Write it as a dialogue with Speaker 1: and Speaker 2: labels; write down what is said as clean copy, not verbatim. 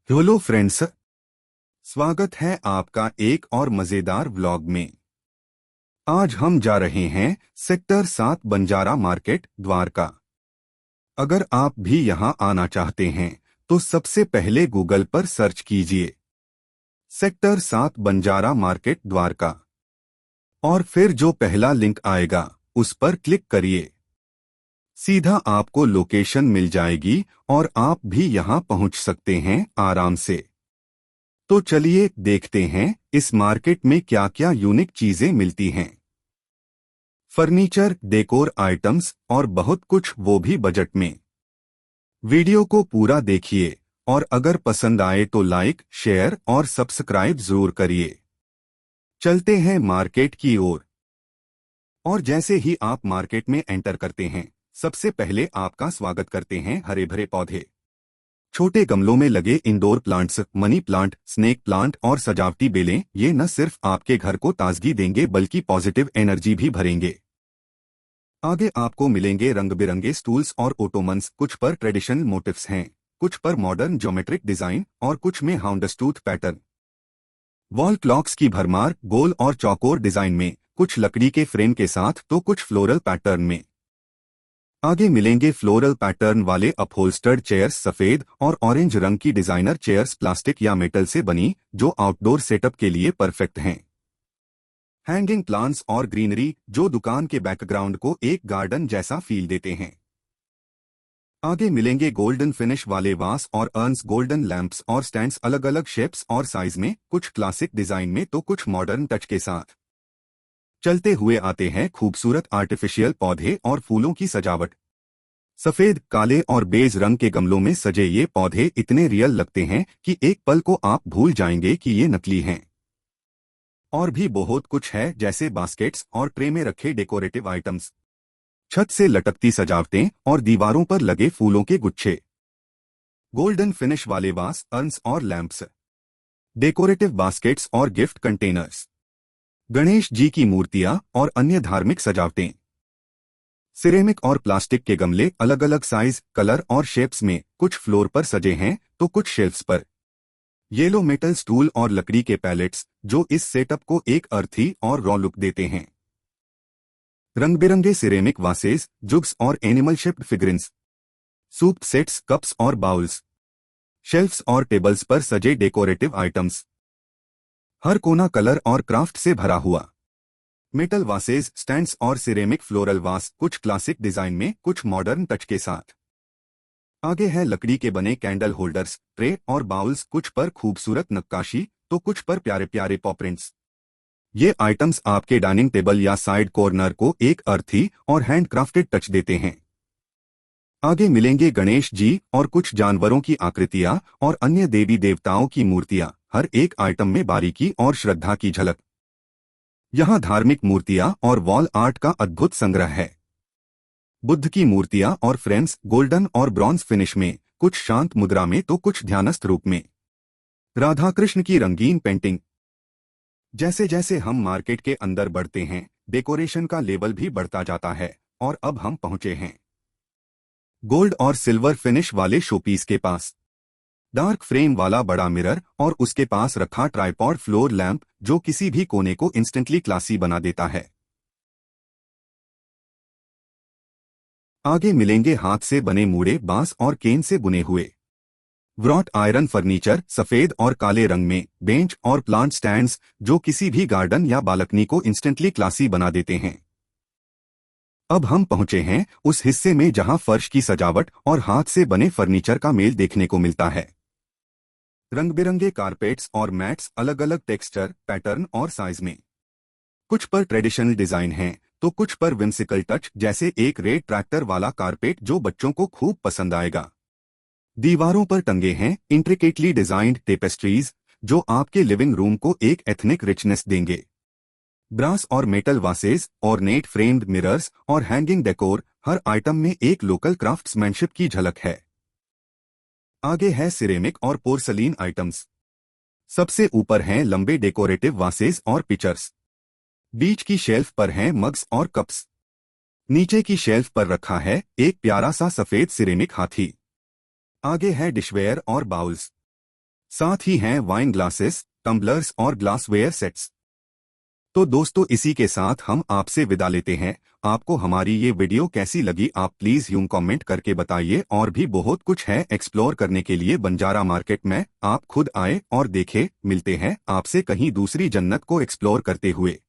Speaker 1: Hello friends. स्वागत है आपका एक और मजेदार व्लॉग में। आज हम जा रहे हैं सेक्टर 7 बंजारा मार्केट द्वारका। अगर आप भी यहां आना चाहते हैं तो सबसे पहले गूगल पर सर्च कीजिए सेक्टर 7 बंजारा मार्केट द्वारका और फिर जो पहला लिंक आएगा उस पर क्लिक करिए। सीधा आपको लोकेशन मिल जाएगी और आप भी यहां पहुंच सकते हैं आराम से। तो चलिए देखते हैं इस मार्केट में क्या क्या यूनिक चीजें मिलती हैं। फर्नीचर, डेकोर आइटम्स और बहुत कुछ, वो भी बजट में। वीडियो को पूरा देखिए और अगर पसंद आए तो लाइक, शेयर और सब्सक्राइब जरूर करिए। चलते हैं मार्केट की ओर। और जैसे ही आप मार्केट में एंटर करते हैं सबसे पहले आपका स्वागत करते हैं हरे भरे पौधे। छोटे गमलों में लगे indoor plants, money plant, snake plant और सजावटी बेलें, ये न सिर्फ आपके घर को ताजगी देंगे बल्कि पॉजिटिव एनर्जी भी भरेंगे। आगे आपको मिलेंगे रंग बिरंगे स्टूल्स और ओटोमन्स। कुछ पर ट्रेडिशनल मोटिव्स हैं, कुछ पर मॉडर्न ज्योमेट्रिक डिजाइन और कुछ में हाउंडस्टूथ पैटर्न। वॉल क्लॉक्स की भरमार, गोल और चौकोर डिजाइन में, कुछ लकड़ी के फ्रेम के साथ तो कुछ फ्लोरल पैटर्न में। आगे मिलेंगे फ्लोरल पैटर्न वाले अपहोल्स्टर्ड चेयर्स, सफेद और ऑरेंज रंग की डिजाइनर चेयर्स प्लास्टिक या मेटल से बनी, जो आउटडोर सेटअप के लिए परफेक्ट हैं। हैंगिंग प्लांट्स और ग्रीनरी जो दुकान के बैकग्राउंड को एक गार्डन जैसा फील देते हैं। आगे मिलेंगे गोल्डन फिनिश वाले वास और अर्न्स, गोल्डन लैंप्स और स्टैंड्स, अलग अलग शेप्स और साइज में, कुछ क्लासिक डिजाइन में तो कुछ मॉडर्न टच के साथ। चलते हुए आते हैं खूबसूरत आर्टिफिशियल पौधे और फूलों की सजावट। सफेद, काले और बेज रंग के गमलों में सजे ये पौधे इतने रियल लगते हैं कि एक पल को आप भूल जाएंगे कि ये नकली हैं। और भी बहुत कुछ है, जैसे बास्केट्स और ट्रे में रखे डेकोरेटिव आइटम्स, छत से लटकती सजावटें और दीवारों पर लगे फूलों के गुच्छे। गोल्डन फिनिश वाले वास, अर्न्स और लैंप्स, डेकोरेटिव बास्केट्स और गिफ्ट कंटेनर्स, गणेश जी की मूर्तियां और अन्य धार्मिक सजावटें। सिरेमिक और प्लास्टिक के गमले अलग अलग साइज, कलर और शेप्स में, कुछ फ्लोर पर सजे हैं तो कुछ शेल्फ्स पर। येलो मेटल स्टूल और लकड़ी के पैलेट्स जो इस सेटअप को एक अर्थी और रॉ लुक देते हैं। रंग बिरंगे सिरेमिक वासेस, जुग्स और animal shaped figurines, soup sets, cups और बाउल्स, शेल्फ्स और टेबल्स पर सजे डेकोरेटिव आइटम्स, हर कोना कलर और क्राफ्ट से भरा हुआ। मेटल वासेस, स्टैंड्स और सिरेमिक फ्लोरल वास, कुछ क्लासिक डिजाइन में, कुछ मॉडर्न टच के साथ। आगे है लकड़ी के बने कैंडल होल्डर्स, ट्रे और बाउल्स, कुछ पर खूबसूरत नक्काशी तो कुछ पर प्यारे प्यारे पॉप्रिंट्स। ये आइटम्स आपके डाइनिंग टेबल या साइड कॉर्नर को एक अर्थी और हैंडक्राफ्टेड टच देते हैं। आगे मिलेंगे गणेश जी और कुछ जानवरों की आकृतियां और अन्य देवी देवताओं की मूर्तियां, हर एक आइटम में बारीकी और श्रद्धा की झलक। यहाँ धार्मिक मूर्तियां और वॉल आर्ट का अद्भुत संग्रह है। बुद्ध की मूर्तियां और फ्रेम्स, गोल्डन और ब्रॉन्ज फिनिश में, कुछ शांत मुद्रा में तो कुछ ध्यानस्थ रूप में। राधा कृष्ण की रंगीन पेंटिंग। जैसे जैसे हम मार्केट के अंदर बढ़ते हैं डेकोरेशन का लेवल भी बढ़ता जाता है और अब हम पहुंचे हैं गोल्ड और सिल्वर फिनिश वाले शोपीस के पास। डार्क फ्रेम वाला बड़ा मिरर और उसके पास रखा ट्राइपॉड फ्लोर लैंप जो किसी भी कोने को इंस्टेंटली क्लासी बना देता है। आगे मिलेंगे हाथ से बने मूढ़े, बांस और केन से बुने हुए व्रॉट आयरन फर्नीचर, सफेद और काले रंग में, बेंच और प्लांट स्टैंड्स जो किसी भी गार्डन या बालकनी को इंस्टेंटली क्लासी बना देते हैं। अब हम पहुंचे हैं उस हिस्से में जहां फर्श की सजावट और हाथ से बने फर्नीचर का मेल देखने को मिलता है। रंग बिरंगे कारपेट्स और मैट्स, अलग अलग टेक्सचर, पैटर्न और साइज में, कुछ पर ट्रेडिशनल डिजाइन है तो कुछ पर विम्सिकल टच, जैसे एक रेड ट्रैक्टर वाला कारपेट जो बच्चों को खूब पसंद आएगा। दीवारों पर टंगे हैं इंट्रिकेटली डिजाइंड टेपेस्ट्रीज जो आपके लिविंग रूम को एक एथनिक रिचनेस देंगे। ब्रास और metal vases, ornate framed mirrors और हैंगिंग डेकोर, हर आइटम में एक लोकल क्राफ्ट्समैनशिप की झलक है। आगे है सिरेमिक और पोर्सलीन आइटम्स। सबसे ऊपर हैं लंबे डेकोरेटिव वासेस और पिचर्स। बीच की शेल्फ पर हैं मग्स और कप्स। नीचे की शेल्फ पर रखा है एक प्यारा सा सफेद सिरेमिक हाथी। आगे है डिशवेयर और बाउल्स। साथ ही हैं वाइन ग्लासेस, टम्बलर्स और ग्लासवेयर सेट्स। तो दोस्तों इसी के साथ हम आपसे विदा लेते हैं। आपको हमारी ये वीडियो कैसी लगी आप प्लीज यूं कमेंट करके बताइए। और भी बहुत कुछ है एक्सप्लोर करने के लिए बंजारा मार्केट में, आप खुद आए और देखे। मिलते हैं आपसे कहीं दूसरी जन्नत को एक्सप्लोर करते हुए।